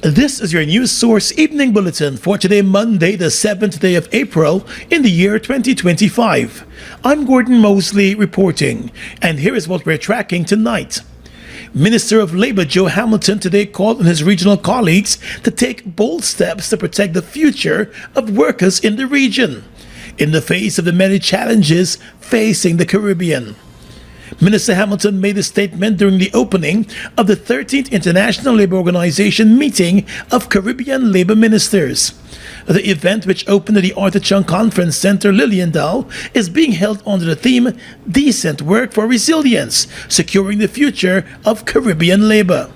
This is your news source evening bulletin for today, Monday, the 7th day of April in the year 2025. I'm Gordon Mosley reporting, and here is what we're tracking tonight. Minister of Labour Joe Hamilton today called on his regional colleagues to take bold steps to protect the future of workers in the region in the face of the many challenges facing the Caribbean. Minister Hamilton made a statement during the opening of the 13th International Labour Organization meeting of Caribbean Labour Ministers. The event, which opened at the Arthur Chung Conference Center, Liliendal, is being held under the theme Decent Work for Resilience, Securing the Future of Caribbean Labour.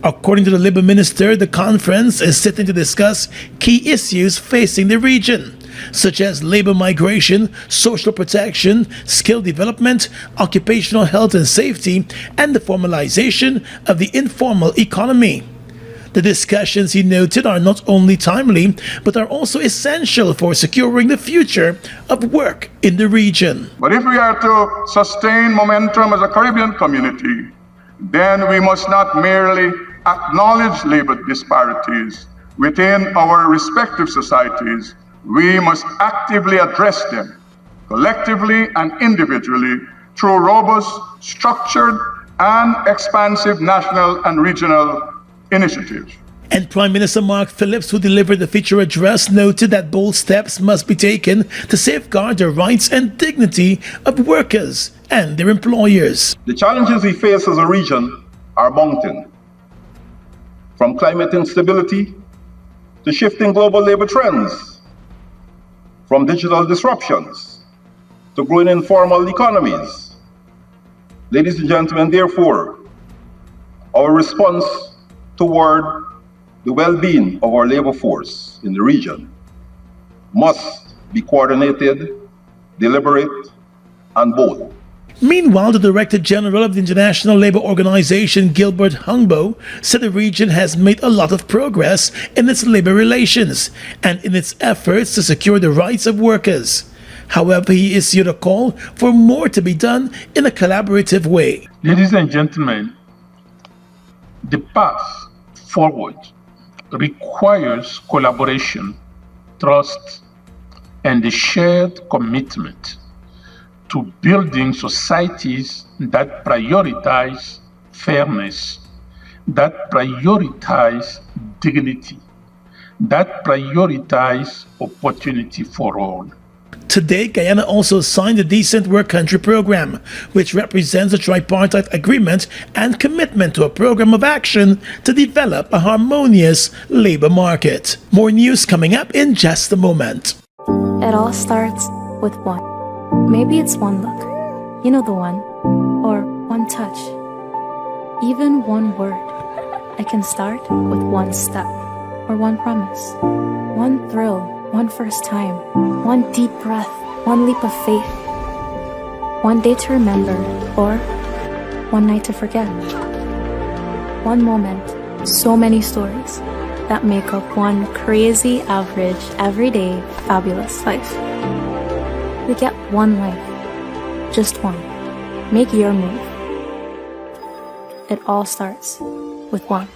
According to the Labour Minister, the conference is sitting to discuss key issues facing the region, such as labour migration, social protection, skill development, occupational health and safety, and the formalization of the informal economy. The discussions, he noted, are not only timely, but are also essential for securing the future of work in the region. But if we are to sustain momentum as a Caribbean community, then we must not merely acknowledge labour disparities within our respective societies. We must actively address them, collectively and individually, through robust, structured, and expansive national and regional initiatives. And Prime Minister Mark Phillips, who delivered the feature address, noted that bold steps must be taken to safeguard the rights and dignity of workers and their employers. The challenges we face as a region are mounting, from climate instability to shifting global labor trends, from digital disruptions to growing informal economies. Ladies and gentlemen, therefore, our response toward the well-being of our labor force in the region must be coordinated, deliberate, and bold. Meanwhile, the Director General of the International Labour Organization, Gilbert Hungbo, said the region has made a lot of progress in its labour relations and in its efforts to secure the rights of workers. However, he issued a call for more to be done in a collaborative way. Ladies and gentlemen, the path forward requires collaboration, trust, and a shared commitment to building societies that prioritize fairness, that prioritize dignity, that prioritize opportunity for all. Today, Guyana also signed the Decent Work Country Program, which represents a tripartite agreement and commitment to a program of action to develop a harmonious labour market. More news coming up in just a moment. It all starts with one. Maybe it's one look, you know the one, or one touch, even one word. I can start with one step, or one promise, one thrill, one first time, one deep breath, one leap of faith, one day to remember, or one night to forget. One moment, so many stories that make up one crazy, average, everyday, fabulous life. We get one life, just one. Make your move. It all starts with one.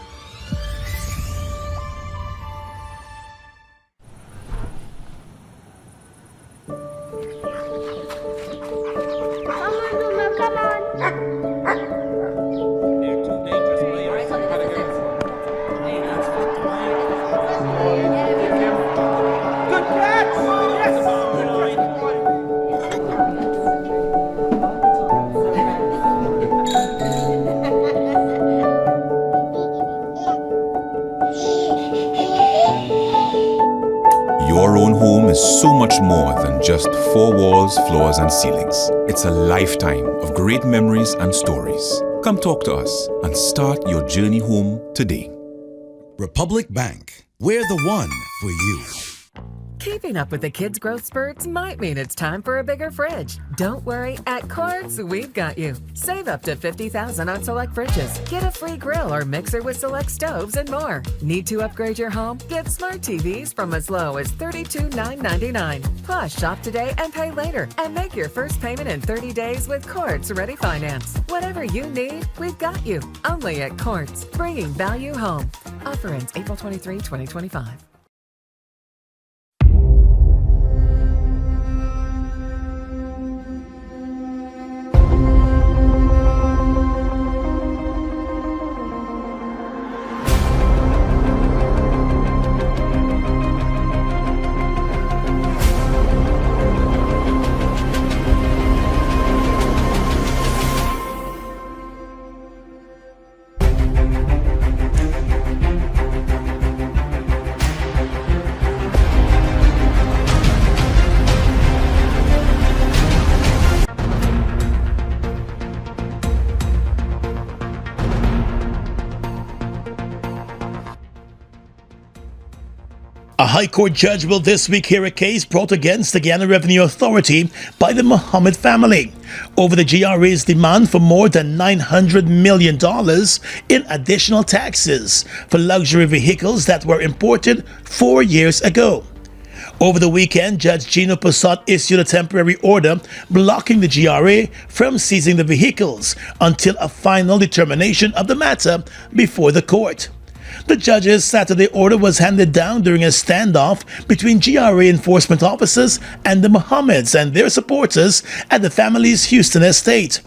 Your own home is so much more than just four walls, floors, and ceilings. It's a lifetime of great memories and stories. Come talk to us and start your journey home today. Republic Bank, we're the one for you. Keeping up with the kids' growth spurts might mean it's time for a bigger fridge. Don't worry, at Quartz, we've got you. Save up to $50,000 on select fridges. Get a free grill or mixer with select stoves and more. Need to upgrade your home? Get smart TVs from as low as $32,999. Plus, shop today and pay later. And make your first payment in 30 days with Quartz Ready Finance. Whatever you need, we've got you. Only at Quartz, bringing value home. Offer ends April 23, 2025. A High Court judge will this week hear a case brought against the Guyana Revenue Authority by the Mohammed family over the GRA's demand for more than $900 million in additional taxes for luxury vehicles that were imported 4 years ago. Over the weekend, Judge Gino Posot issued a temporary order blocking the GRA from seizing the vehicles until a final determination of the matter before the court. The judge's Saturday order was handed down during a standoff between GRA enforcement officers and the Mohameds and their supporters at the family's Houston estate.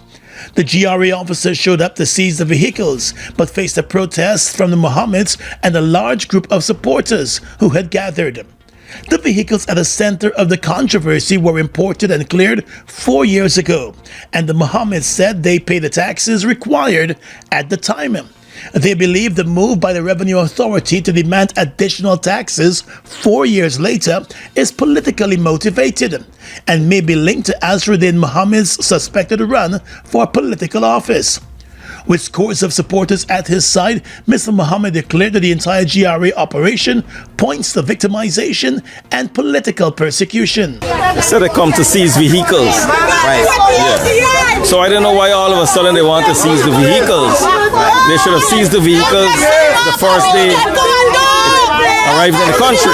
The GRA officers showed up to seize the vehicles, but faced a protest from the Mohameds and a large group of supporters who had gathered. The vehicles at the center of the controversy were imported and cleared 4 years ago, and the Mohammeds said they paid the taxes required at the time. They believe the move by the Revenue Authority to demand additional taxes 4 years later is politically motivated and may be linked to Azruddin Mohammed's suspected run for political office. With scores of supporters at his side, Mr. Mohammed declared that the entire GRA operation points to victimization and political persecution. They said they come to seize vehicles. Right. Yeah. So I don't know why all of a sudden they want to seize the vehicles. They should have seized the vehicles the first day it arrived in the country.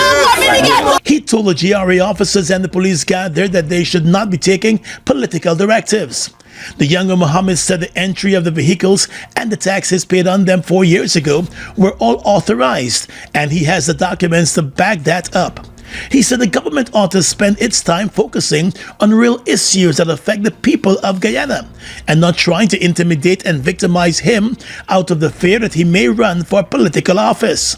Right. He told the GRA officers and the police gathered that they should not be taking political directives. The younger Mohammed said the entry of the vehicles and the taxes paid on them 4 years ago were all authorized, and he has the documents to back that up. He said the government ought to spend its time focusing on real issues that affect the people of Guyana and not trying to intimidate and victimize him out of the fear that he may run for political office.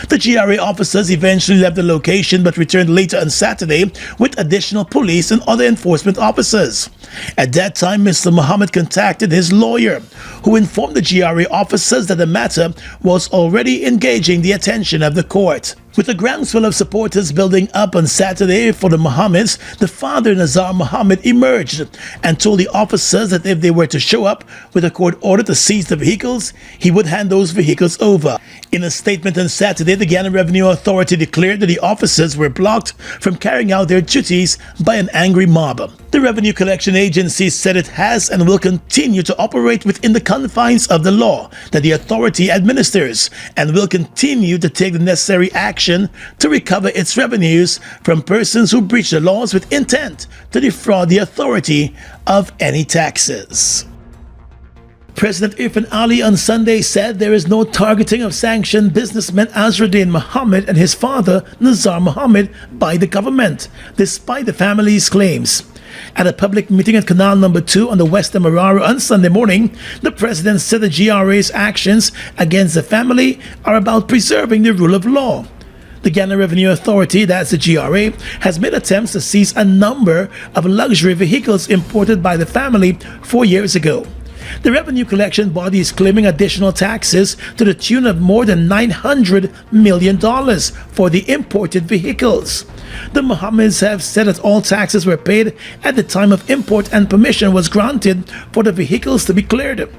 The GRA officers eventually left the location but returned later on Saturday with additional police and other enforcement officers. At that time, Mr. Mohammed contacted his lawyer, who informed the GRA officers that the matter was already engaging the attention of the court. With a groundswell of supporters building up on Saturday for the Mohammeds, the father Nazar Mohammed emerged and told the officers that if they were to show up with a court order to seize the vehicles, he would hand those vehicles over. In a statement on Saturday, the Guyana Revenue Authority declared that the officers were blocked from carrying out their duties by an angry mob. The Revenue Collection Agency said it has and will continue to operate within the confines of the law that the authority administers and will continue to take the necessary action to recover its revenues from persons who breach the laws with intent to defraud the authority of any taxes. President Irfan Ali on Sunday said there is no targeting of sanctioned businessman Azruddin Mohammed and his father Nazar Mohammed by the government, despite the family's claims. At a public meeting at Canal No. 2 on the West Demerara on Sunday morning, the president said the GRA's actions against the family are about preserving the rule of law. The Guyana Revenue Authority, that's the GRA, has made attempts to seize a number of luxury vehicles imported by the family 4 years ago. The revenue collection body is claiming additional taxes to the tune of more than $900 million for the imported vehicles. The Mohammeds have said that all taxes were paid at the time of import and permission was granted for the vehicles to be cleared.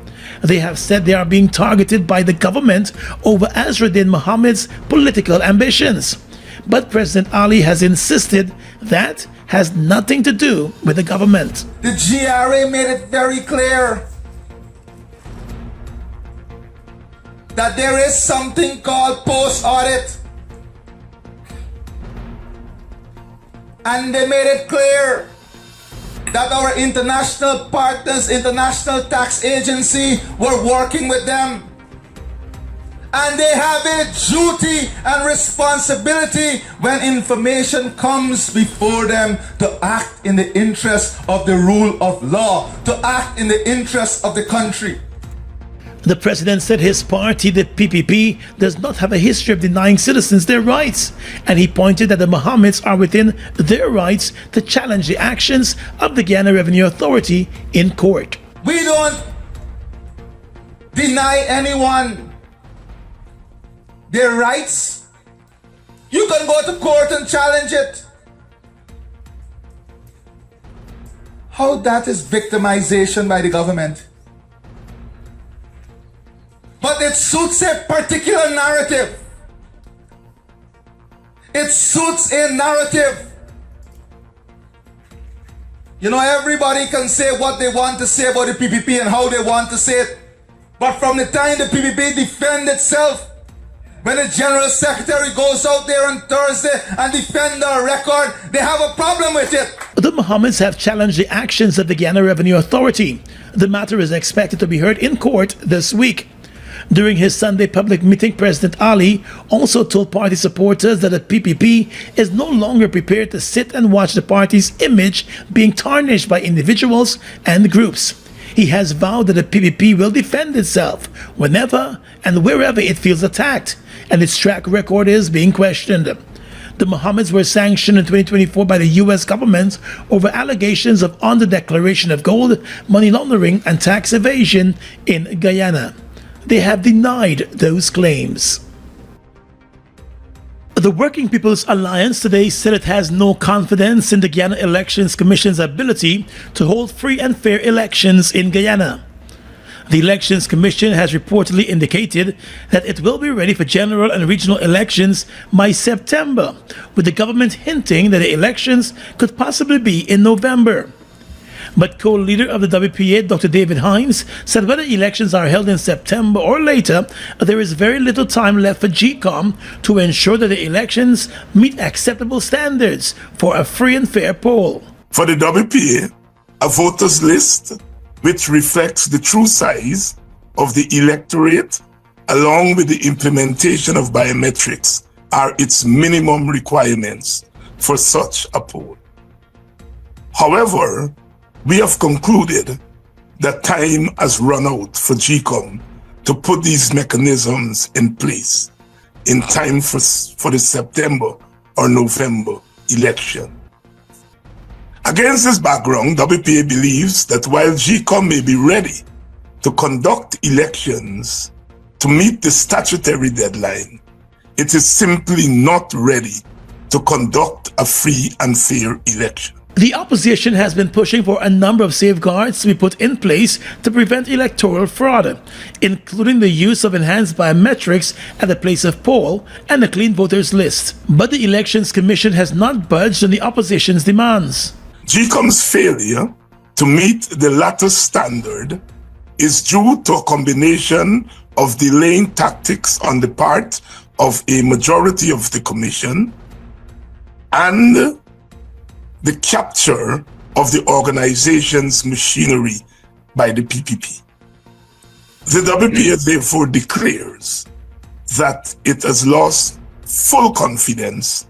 They have said they are being targeted by the government over Azruddin Mohammed's political ambitions. But President Ali has insisted that has nothing to do with the government. The GRA made it very clear that there is something called post-audit. And they made it clear that our international partners, International Tax Agency, were working with them. And they have a duty and responsibility when information comes before them to act in the interest of the rule of law, to act in the interest of the country. The president said his party, the PPP, does not have a history of denying citizens their rights, and he pointed that the Mohameds are within their rights to challenge the actions of the Guyana Revenue Authority in court. We don't deny anyone their rights. You can go to court and challenge it. How that is victimization by the government? But it suits a particular narrative. It suits a narrative. You know, everybody can say what they want to say about the PPP and how they want to say it. But from the time the PPP defends itself, when the General Secretary goes out there on Thursday and defends our record, they have a problem with it. The Mohammeds have challenged the actions of the Guyana Revenue Authority. The matter is expected to be heard in court this week. During his Sunday public meeting, President Ali also told party supporters that the PPP is no longer prepared to sit and watch the party's image being tarnished by individuals and groups. He has vowed that the PPP will defend itself whenever and wherever it feels attacked, and its track record is being questioned. The Mohammeds were sanctioned in 2024 by the U.S. government over allegations of under-declaration of gold, money laundering, and tax evasion in Guyana. They have denied those claims. The Working People's Alliance today said it has no confidence in the Guyana Elections Commission's ability to hold free and fair elections in Guyana. The Elections Commission has reportedly indicated that it will be ready for general and regional elections by September, with the government hinting that the elections could possibly be in November. But co-leader of the WPA, Dr. David Hines, said whether elections are held in September or later, there is very little time left for GCOM to ensure that the elections meet acceptable standards for a free and fair poll. For the WPA, a voters list which reflects the true size of the electorate along with the implementation of biometrics are its minimum requirements for such a poll. However, we have concluded that time has run out for GCOM to put these mechanisms in place in time for the September or November election. Against this background, WPA believes that while GCOM may be ready to conduct elections to meet the statutory deadline, it is simply not ready to conduct a free and fair election. The opposition has been pushing for a number of safeguards to be put in place to prevent electoral fraud, including the use of enhanced biometrics at the place of poll and a clean voters list. But the Elections Commission has not budged on the opposition's demands. GCOM's failure to meet the latter standard is due to a combination of delaying tactics on the part of a majority of the Commission and the capture of the organization's machinery by the PPP. The WPA therefore declares that it has lost full confidence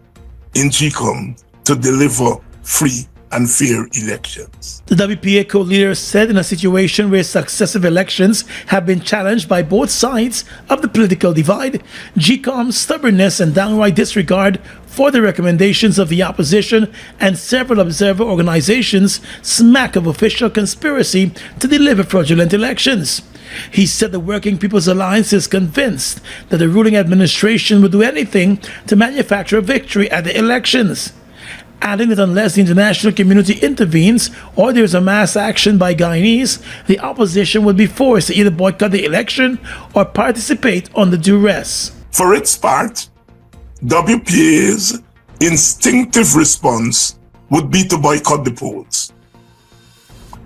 in GCOM to deliver free and fair elections. The WPA co-leader said in a situation where successive elections have been challenged by both sides of the political divide, GCOM's stubbornness and downright disregard for the recommendations of the opposition and several observer organizations smack of official conspiracy to deliver fraudulent elections. He said the Working People's Alliance is convinced that the ruling administration will do anything to manufacture a victory at the elections, adding that unless the international community intervenes or there is a mass action by Guyanese, the opposition will be forced to either boycott the election or participate under duress. For its part, WPA's instinctive response would be to boycott the polls.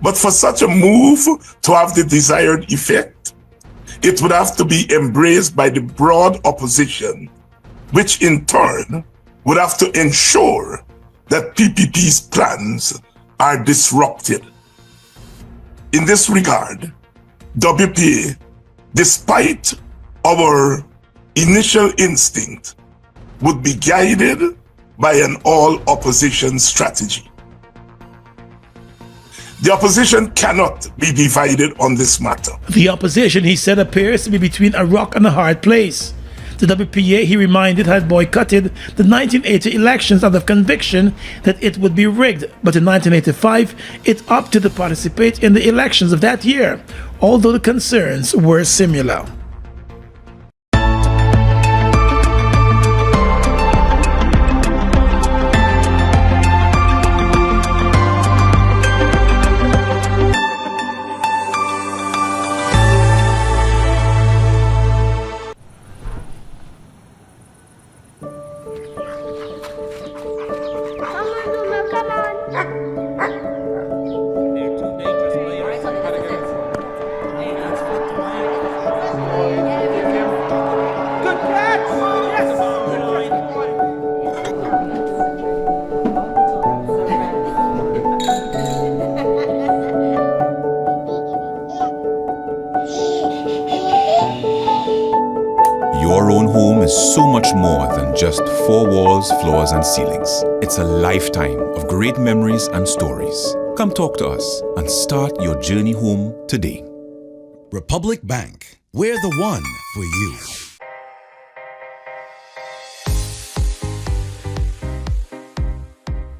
But for such a move to have the desired effect, it would have to be embraced by the broad opposition, which in turn would have to ensure that PPP's plans are disrupted. In this regard, WPA, despite our initial instinct would be guided by an all-opposition strategy. The opposition cannot be divided on this matter. The opposition, he said, appears to be between a rock and a hard place. The WPA, he reminded, had boycotted the 1980 elections out of conviction that it would be rigged, but in 1985 it opted to participate in the elections of that year, although the concerns were similar. Your own home is so much more than just four walls, floors, and ceilings. It's a lifetime of great memories and stories. Come talk to us and start your journey home today. Republic Bank. We're the one for you.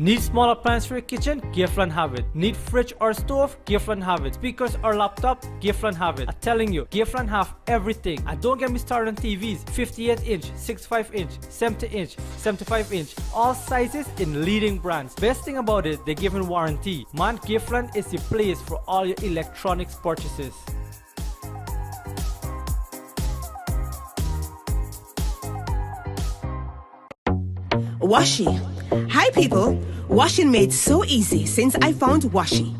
Need small appliance for your kitchen? Giftland have it. Need fridge or stove? Giftland have it. Speakers or laptop? Giftland have it. I'm telling you, Giftland have everything. And don't get me started on TVs. 58-inch, 65-inch, 70-inch, 75-inch. All sizes in leading brands. Best thing about it, they give warranty. Man, Giftland is the place for all your electronics purchases. Washi. Hi people, washing made so easy since I found Washi.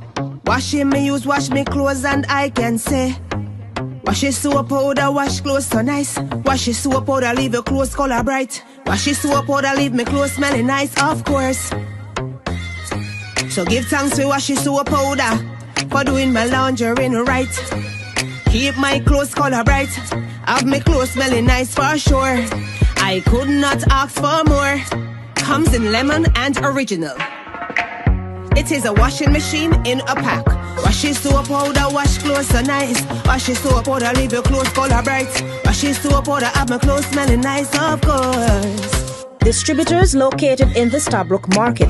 Washing me use wash me clothes and I can say Washi soap powder wash clothes so nice. Washi soap powder leave your clothes color bright. Washi soap powder leave me clothes smelling nice, of course. So give thanks to Washi soap powder for doing my laundry right. Keep my clothes color bright, have me clothes smelling nice for sure. I could not ask for more. Comes in lemon and original. It is a washing machine in a pack. Washi soap powder wash clothes so nice. Washi soap powder leave your clothes color bright. Washi soap powder have my clothes smelling nice, of course. Distributors located in the Starbrook Market.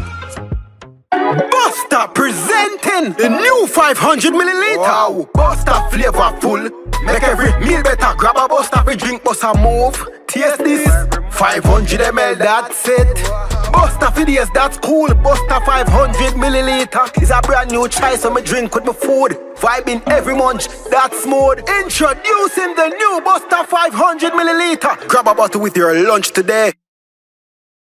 Buster presenting the new 500 milliliter. Wow, Buster flavorful. Make every meal better. Grab a Buster for drink, Buster move. Taste this. 500 ml, that's it. Buster for days, that's cool. Buster 500 milliliter is a brand new choice of my drink with my food. Vibing every munch, that's smooth. Introducing the new Buster 500 milliliter. Grab a bottle with your lunch today.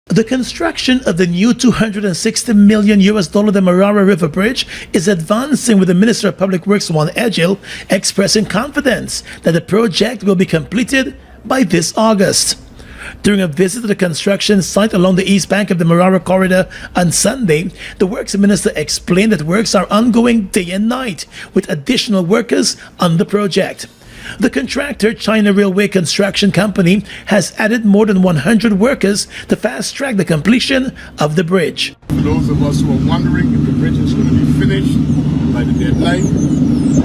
The construction of the new $260 million the Marara River Bridge is advancing, with the Minister of Public Works, Juan Edgil, expressing confidence that the project will be completed by this August. During a visit to the construction site along the east bank of the Marara Corridor on Sunday, the Works Minister explained that works are ongoing day and night, with additional workers on the project. The contractor, China Railway Construction Company, has added more than 100 workers to fast-track the completion of the bridge. For those of us who are wondering if the bridge is going to be finished by the deadline,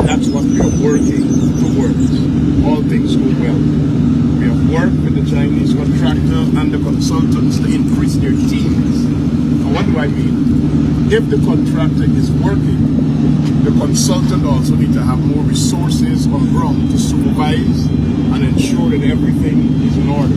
that's what we are working towards. All things go well. We have worked with the Chinese contractor and the consultants to increase their teams. And what do I mean? If the contractor is working, the consultant also needs to have more resources on ground to supervise and ensure that everything is in order.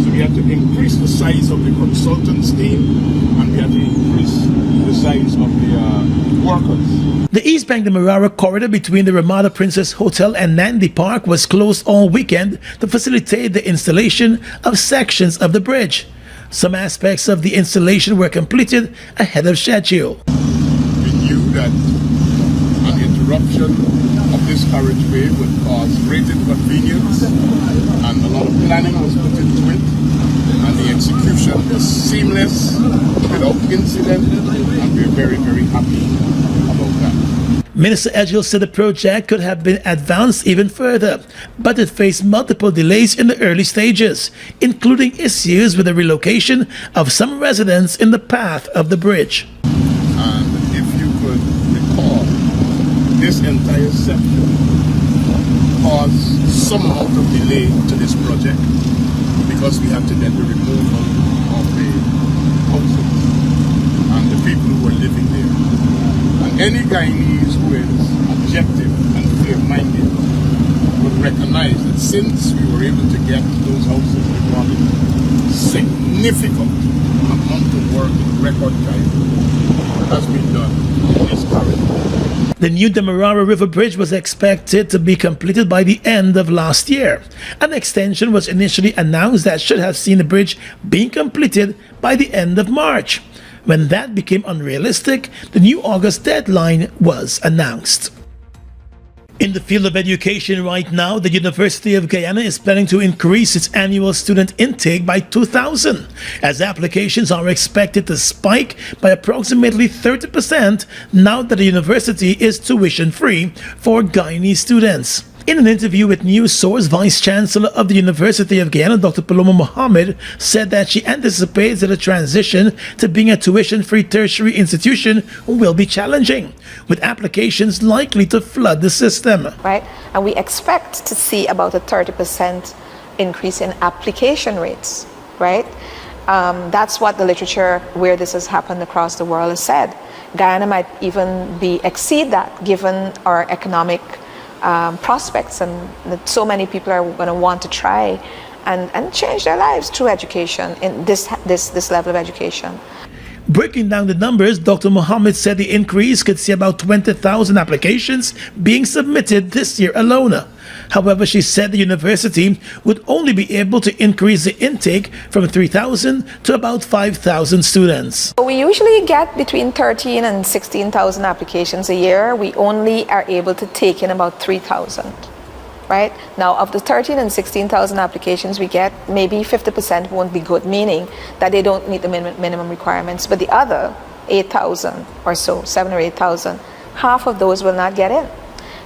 So we have to increase the size of the consultants team, and we have to increase the size of the workers. The East Bank, the Marara Corridor between the Ramada Princess Hotel and Nandi Park was closed all weekend to facilitate the installation of sections of the bridge. Some aspects of the installation were completed ahead of schedule. We knew that an interruption of this carriageway would cause great inconvenience, and a lot of planning was put into it, and the execution was seamless, without incident, and we're very, very happy about that. Minister Edgell said the project could have been advanced even further, but it faced multiple delays in the early stages, including issues with the relocation of some residents in the path of the bridge. And if you could recall, this entire section caused some amount of delay to this project because we had to get the removal of the houses and the people who were living there. And any Guyanese who is objective and fair-minded would recognize that since we were able to get those houses remodeled, significant amount of work in record time has been done in this corridor. The new Demerara River Bridge was expected to be completed by the end of last year. An extension was initially announced that should have seen the bridge being completed by the end of March. When that became unrealistic, the new August deadline was announced. In the field of education right now, the University of Guyana is planning to increase its annual student intake by 2,000, as applications are expected to spike by approximately 30% now that the university is tuition-free for Guyanese students. In an interview with News Source, Vice Chancellor of the University of Guyana, Dr. Paloma Mohamed, said that she anticipates that a transition to being a tuition-free tertiary institution will be challenging, with applications likely to flood the system. Right? And we expect to see about a 30% increase in application rates, right? That's what the literature where this has happened across the world has said. Guyana might even exceed that given our economic prospects, and that so many people are going to want to try and change their lives through education, in this level of education. Breaking down the numbers, Dr. Mohamed said the increase could see about 20,000 applications being submitted this year alone. However, she said the university would only be able to increase the intake from 3,000 to about 5,000 students. We usually get between 13 and 16,000 applications a year. We only are able to take in about 3,000. Right? Now, of the 13 and 16,000 applications we get, maybe 50% won't be good, meaning that they don't meet the minimum requirements. But the other 8,000 or so, 7,000 or 8,000, half of those will not get in.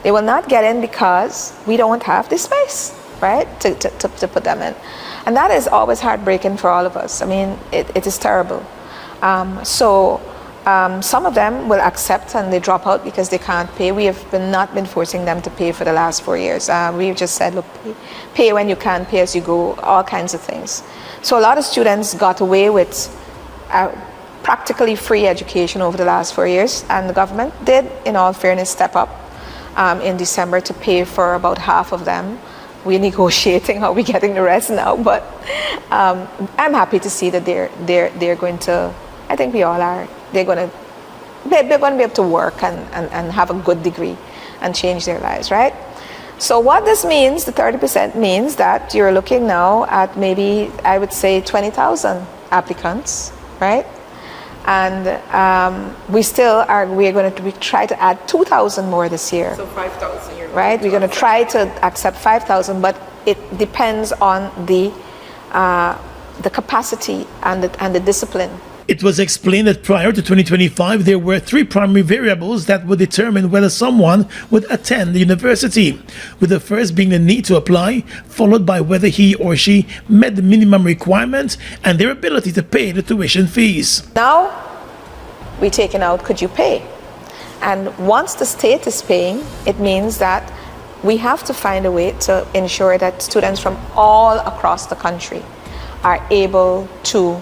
They will not get in because we don't have the space, right, to put them in. And that is always heartbreaking for all of us. I mean, it is terrible. Some of them will accept and they drop out because they can't pay. We have not been forcing them to pay for the last 4 years. We've just said, look, pay when you can, pay as you go, all kinds of things. So a lot of students got away with practically free education over the last 4 years, and the government did, in all fairness, step up in December to pay for about half of them. We're negotiating how we're getting the rest now, but I'm happy to see that they're going to, I think we all are, they're going to be able to work and have a good degree and change their lives, right? So what this means, the 30% means that you're looking now at maybe, I would say, 20,000 applicants, right? And we're going to try to add 2,000 more this year. So 5,000. Right? We're going to try to accept 5,000, but it depends on the capacity and the discipline. It was explained that prior to 2025, there were 3 primary variables that would determine whether someone would attend the university, with the first being the need to apply, followed by whether he or she met the minimum requirement and their ability to pay the tuition fees. Now, we're taking out, could you pay? And once the state is paying, it means that we have to find a way to ensure that students from all across the country are able to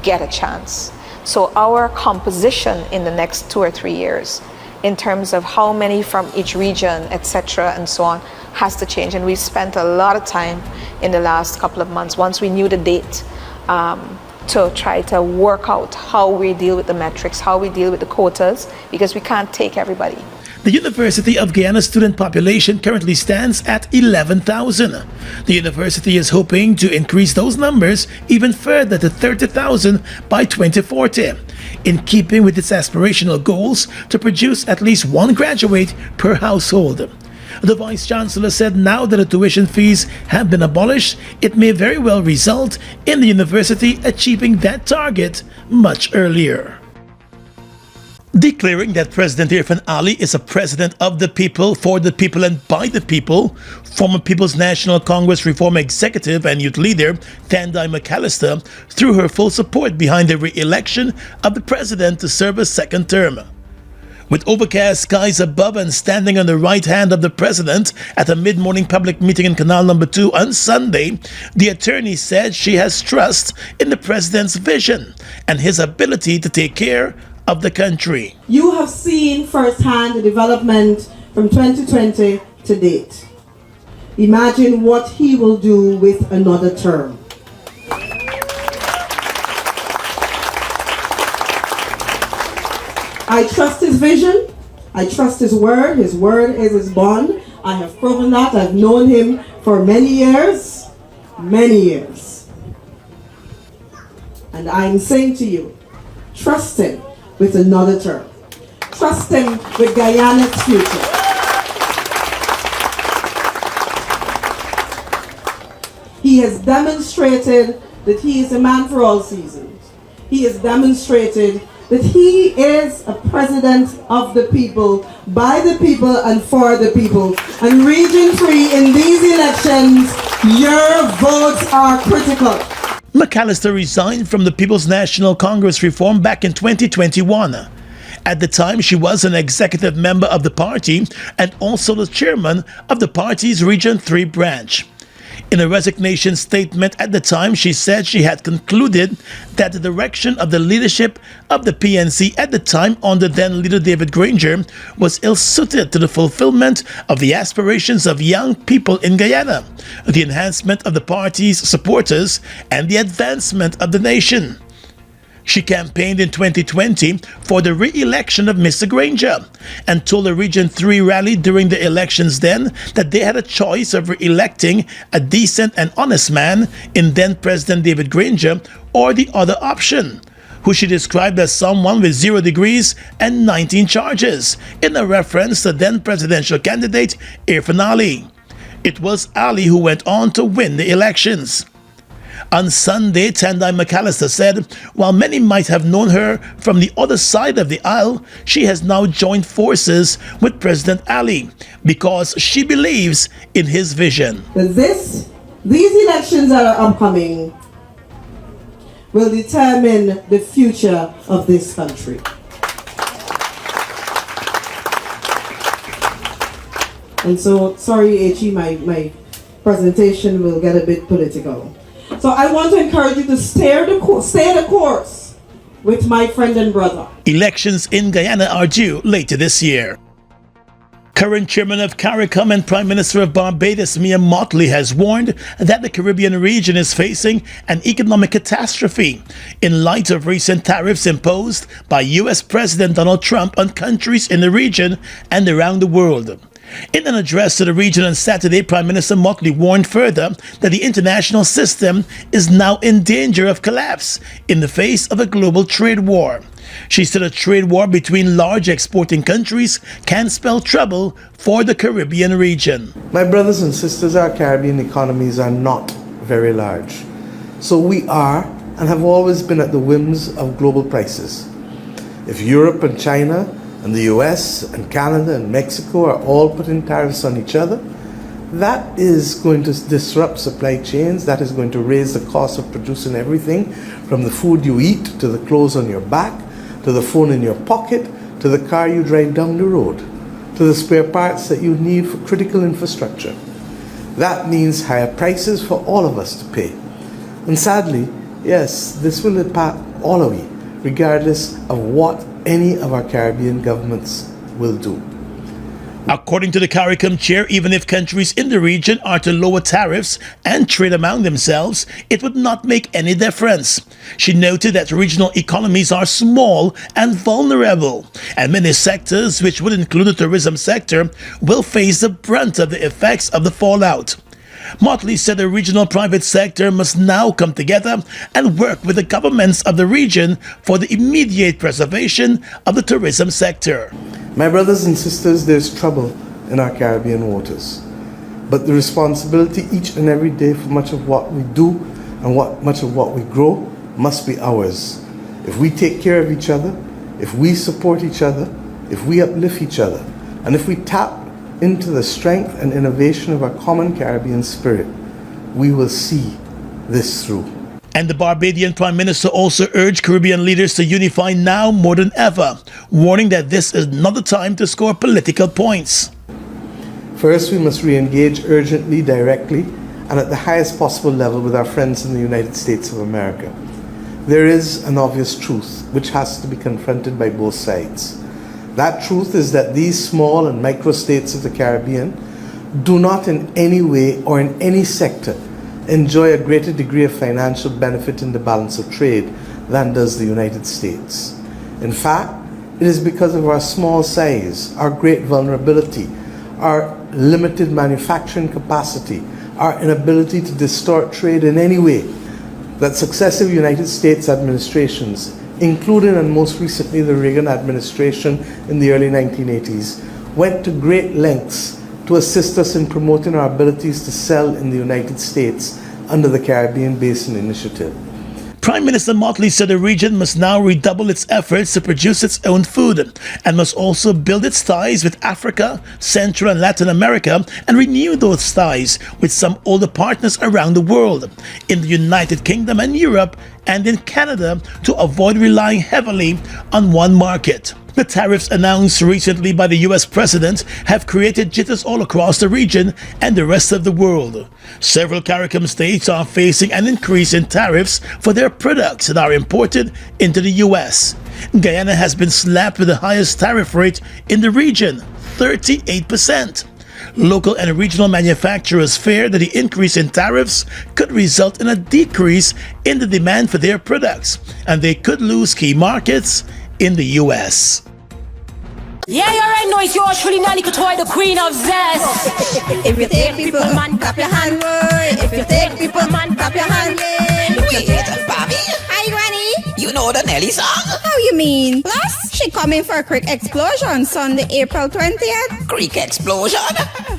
get a chance. So our composition in the next 2 or 3 years, in terms of how many from each region, etc., and so on, has to change. And we spent a lot of time in the last couple of months, once we knew the date, to try to work out how we deal with the metrics, how we deal with the quotas, because we can't take everybody. The University of Guyana's student population currently stands at 11,000. The university is hoping to increase those numbers even further to 30,000 by 2040, in keeping with its aspirational goals to produce at least 1 graduate per household. The Vice Chancellor said now that the tuition fees have been abolished, it may very well result in the university achieving that target much earlier. Declaring that President Irfan Ali is a president of the people, for the people and by the people, former People's National Congress Reform Executive and Youth Leader Thandai McAllister threw her full support behind the re-election of the president to serve a second term. With overcast skies above and standing on the right hand of the president at a mid-morning public meeting in Canal No. 2 on Sunday, the attorney said she has trust in the president's vision and his ability to take care of the country. You have seen firsthand the development from 2020 to date. Imagine what he will do with another term. I trust his vision. I trust his word. His word is his bond. I have proven that. I've known him for many years. Many years. And I'm saying to you, trust him with another term. Trust him with Guyana's future. He has demonstrated that he is a man for all seasons. He has demonstrated that he is a president of the people, by the people and for the people. And Region 3, in these elections, your votes are critical. McAllister resigned from the People's National Congress Reform back in 2021. At the time, she was an executive member of the party and also the chairman of the party's Region 3 branch. In a resignation statement at the time, she said she had concluded that the direction of the leadership of the PNC at the time under then leader David Granger was ill-suited to the fulfillment of the aspirations of young people in Guyana, the enhancement of the party's supporters, and the advancement of the nation. She campaigned in 2020 for the re-election of Mr. Granger and told a Region 3 rally during the elections then that they had a choice of re-electing a decent and honest man in then President David Granger or the other option, who she described as someone with 0 degrees and 19 charges, in a reference to then presidential candidate Irfan Ali. It was Ali who went on to win the elections. On Sunday, Thandai McAllister said, while many might have known her from the other side of the aisle, she has now joined forces with President Ali because she believes in his vision. These elections that are upcoming will determine the future of this country. And so, sorry, H.E., my presentation will get a bit political. So I want to encourage you to stay the course with my friend and brother. Elections in Guyana are due later this year. Current chairman of CARICOM and Prime Minister of Barbados, Mia Mottley, has warned that the Caribbean region is facing an economic catastrophe in light of recent tariffs imposed by U.S. President Donald Trump on countries in the region and around the world. In an address to the region on Saturday, Prime Minister Mottley warned further that the international system is now in danger of collapse in the face of a global trade war. She said a trade war between large exporting countries can spell trouble for the Caribbean region. My brothers and sisters, our Caribbean economies are not very large. So we are and have always been at the whims of global prices. If Europe and China and the US and Canada and Mexico are all putting tariffs on each other, that is going to disrupt supply chains. That is going to raise the cost of producing everything from the food you eat to the clothes on your back, to the phone in your pocket, to the car you drive down the road, to the spare parts that you need for critical infrastructure. That means higher prices for all of us to pay. And sadly, yes, this will impact all of you, regardless of what any of our Caribbean governments will do. According to the CARICOM chair, even if countries in the region are to lower tariffs and trade among themselves, it would not make any difference. She noted that regional economies are small and vulnerable, and many sectors, which would include the tourism sector, will face the brunt of the effects of the fallout. Mottley said the regional private sector must now come together and work with the governments of the region for the immediate preservation of the tourism sector. My brothers and sisters, there's trouble in our Caribbean waters. But the responsibility each and every day for much of what we do and much of what we grow must be ours. If we take care of each other, If we support each other, if we uplift each other, and if we tap into the strength and innovation of our common Caribbean spirit, we will see this through. And the Barbadian Prime Minister also urged Caribbean leaders to unify now more than ever, warning that this is not the time to score political points. First, we must re-engage urgently, directly, and at the highest possible level with our friends in the United States of America. There is an obvious truth which has to be confronted by both sides. That truth is that these small and micro-states of the Caribbean do not in any way or in any sector enjoy a greater degree of financial benefit in the balance of trade than does the United States. In fact, it is because of our small size, our great vulnerability, our limited manufacturing capacity, our inability to distort trade in any way, that successive United States administrations, including and most recently the Reagan administration in the early 1980s, went to great lengths to assist us in promoting our abilities to sell in the United States under the Caribbean Basin Initiative. Prime Minister Motley said the region must now redouble its efforts to produce its own food and must also build its ties with Africa, Central and Latin America and renew those ties with some older partners around the world, in the United Kingdom and Europe and in Canada, to avoid relying heavily on one market. The tariffs announced recently by the US president have created jitters all across the region and the rest of the world. Several CARICOM states are facing an increase in tariffs for their products that are imported into the US. Guyana has been slapped with the highest tariff rate in the region, 38%. Local and regional manufacturers fear that the increase in tariffs could result in a decrease in the demand for their products, and they could lose key markets in the US. Yeah, you already know it's yours truly, Nanny Katoy, the queen of zest. If you take people, man, clap your hand, boy. If you take people, man, clap your hand. Wait, Bobby? Hi, Granny. You know the Nelly song? How you mean? Plus, she coming for a creek explosion Sunday, April 20th. Creek explosion?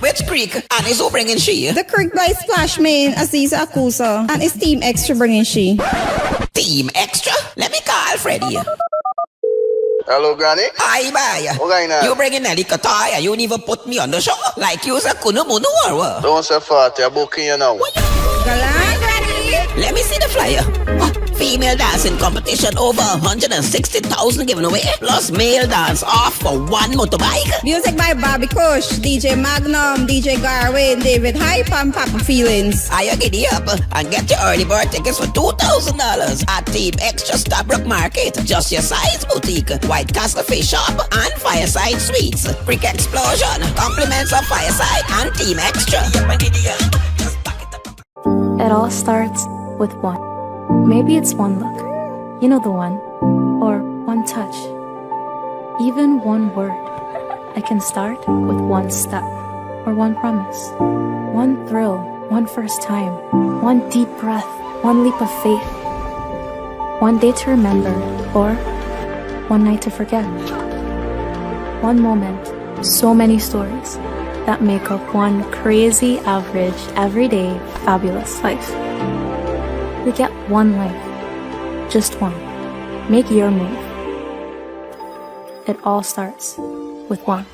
Which creek? And is who bringing she? The creek by Splash Main, Aziza Akusa, and his Team Extra bringing she. Team Extra? Let me call Freddie. Hello, Granny. Hi, bye. What going on? You bringing Nelly Katoy and you even put me on the show? Like you was a kunumunu or what? Don't say fat, you're booking you now. Galang, Granny. Let me see the flyer. Female dancing competition over 160,000 given away, plus male dance off for one motorbike. Music by Bobby Kush, DJ Magnum, DJ Garwin, David Hype, and Papa Feelings. Are you giddy up and get your early bird tickets for $2,000 at Team Extra Stabrook Market, Just Your Size Boutique, White Castle Fish Shop, and Fireside Sweets. Brick Explosion, compliments of Fireside and Team Extra. It all starts with one. Maybe it's one look, you know the one, or one touch, even one word. I can start with one step, or one promise, one thrill, one first time, one deep breath, one leap of faith, one day to remember, or one night to forget. One moment, so many stories that make up one crazy, average, everyday, fabulous life. We get one life, just one. Make your move. It all starts with one.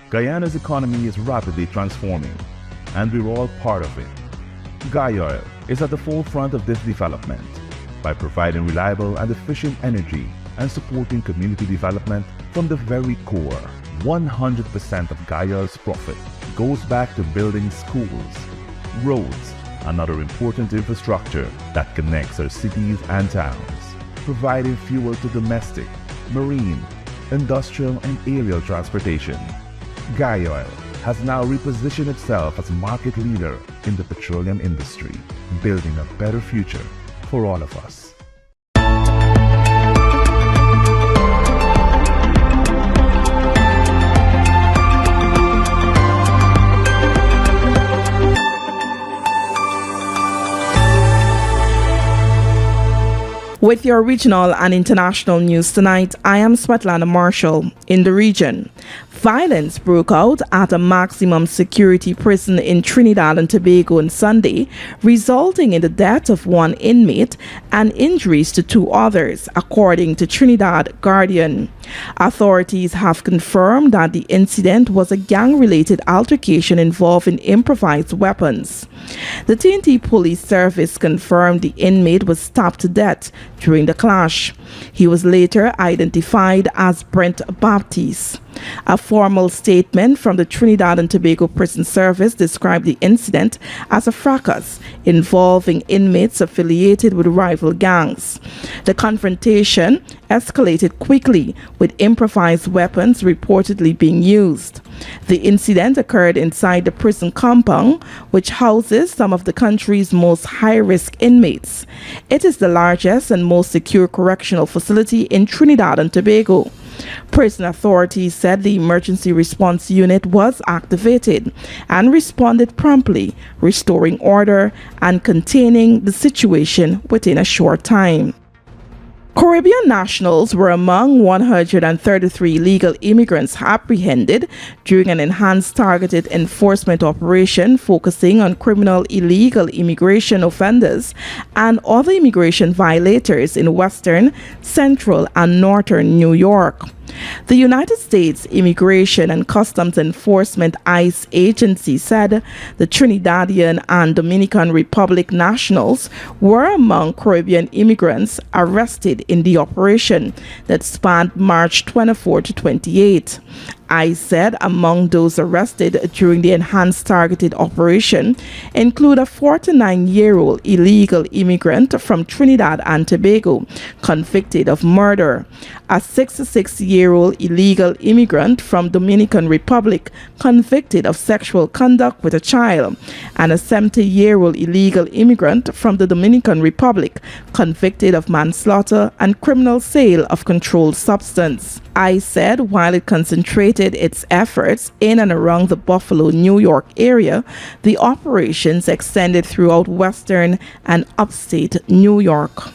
Guyana's economy is rapidly transforming, and we're all part of it. Guyoil is at the forefront of this development by providing reliable and efficient energy and supporting community development from the very core. 100% of Guyoil's profit goes back to building schools, roads, and other important infrastructure that connects our cities and towns, providing fuel to domestic, marine, industrial, and aerial transportation. Guy Oil has now repositioned itself as market leader in the petroleum industry, building a better future for all of us. With your regional and international news tonight, I am Svetlana Marshall. In the region, violence broke out at a maximum security prison in Trinidad and Tobago on Sunday, resulting in the death of one inmate and injuries to two others, according to Trinidad Guardian. Authorities have confirmed that the incident was a gang-related altercation involving improvised weapons. The TNT Police Service confirmed the inmate was stabbed to death during the clash. He was later identified as Brent Baptiste. A formal statement from the Trinidad and Tobago Prison Service described the incident as a fracas involving inmates affiliated with rival gangs. The confrontation escalated quickly, with improvised weapons reportedly being used. The incident occurred inside the prison compound, which houses some of the country's most high-risk inmates. It is the largest and most secure correctional facility in Trinidad and Tobago. Prison authorities said the emergency response unit was activated and responded promptly, restoring order and containing the situation within a short time. Caribbean nationals were among 133 illegal immigrants apprehended during an enhanced targeted enforcement operation focusing on criminal illegal immigration offenders and other immigration violators in western, central, and northern New York. The United States Immigration and Customs Enforcement ICE agency said the Trinidadian and Dominican Republic nationals were among Caribbean immigrants arrested in the operation that spanned March 24 to 28. ICE said among those arrested during the enhanced targeted operation include a 49-year-old illegal immigrant from Trinidad and Tobago convicted of murder, a 66-year-old illegal immigrant from Dominican Republic convicted of sexual conduct with a child, and a 70-year-old illegal immigrant from the Dominican Republic convicted of manslaughter and criminal sale of controlled substance. ICE said while it concentrated its efforts in and around the Buffalo, New York area, the operations extended throughout western and upstate New York.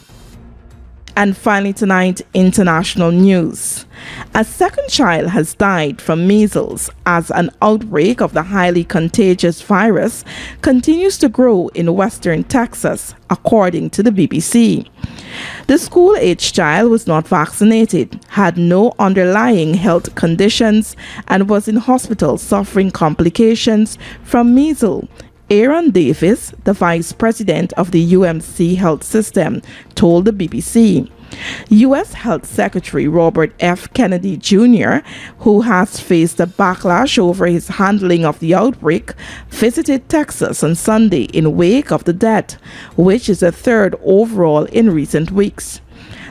And finally tonight, international news. A second child has died from measles as an outbreak of the highly contagious virus continues to grow in western Texas, according to the BBC. The school-aged child was not vaccinated, had no underlying health conditions, and was in hospital suffering complications from measles. Aaron Davis, the vice president of the UMC Health System, told the BBC. U.S. Health Secretary Robert F. Kennedy Jr., who has faced a backlash over his handling of the outbreak, visited Texas on Sunday in wake of the death, which is the third overall in recent weeks.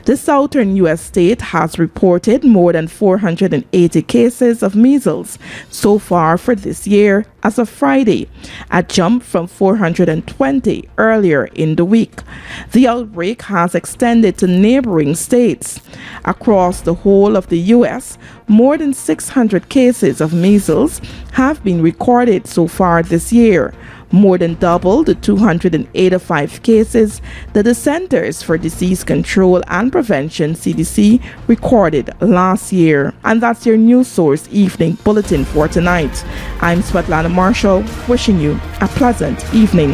The southern U.S. state has reported more than 480 cases of measles so far for this year as of Friday, a jump from 420 earlier in the week. The outbreak has extended to neighboring states. Across the whole of the U.S., more than 600 cases of measles have been recorded so far this year, more than double the 285 cases that the Centers for Disease Control and Prevention CDC recorded last year. And that's your News Source Evening Bulletin for tonight. I'm Svetlana Marshall, wishing you a pleasant evening.